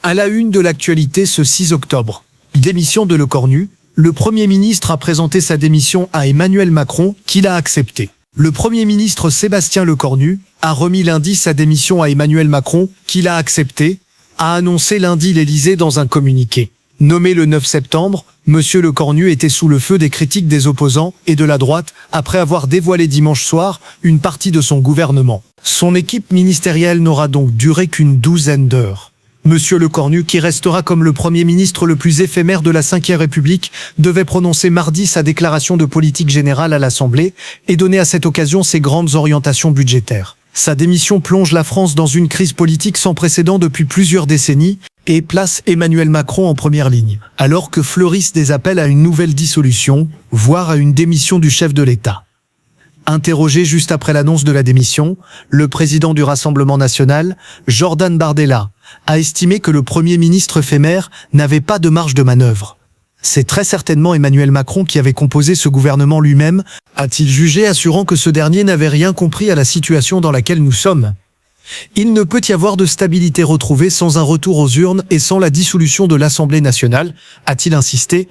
À la une de l'actualité ce 6 octobre. Démission de Lecornu. Le Premier ministre a présenté sa démission à Emmanuel Macron, qui l'a acceptée. Le Premier ministre Sébastien Lecornu a remis lundi sa démission à Emmanuel Macron, qui l'a acceptée, a annoncé lundi l'Élysée dans un communiqué. Nommé le 9 septembre, M. Lecornu était sous le feu des critiques des opposants et de la droite après avoir dévoilé dimanche soir une partie de son gouvernement. Son équipe ministérielle n'aura donc duré qu'une douzaine d'heures. Monsieur Lecornu, qui restera comme le Premier ministre le plus éphémère de la Ve République, devait prononcer mardi sa déclaration de politique générale à l'Assemblée et donner à cette occasion ses grandes orientations budgétaires. Sa démission plonge la France dans une crise politique sans précédent depuis plusieurs décennies et place Emmanuel Macron en première ligne, alors que fleurissent des appels à une nouvelle dissolution, voire à une démission du chef de l'État. Interrogé juste après l'annonce de la démission, le président du Rassemblement national, Jordan Bardella, a estimé que le Premier ministre éphémère n'avait pas de marge de manœuvre. C'est très certainement Emmanuel Macron qui avait composé ce gouvernement lui-même, a-t-il jugé, assurant que ce dernier n'avait rien compris à la situation dans laquelle nous sommes. Il ne peut y avoir de stabilité retrouvée sans un retour aux urnes et sans la dissolution de l'Assemblée nationale, a-t-il insisté.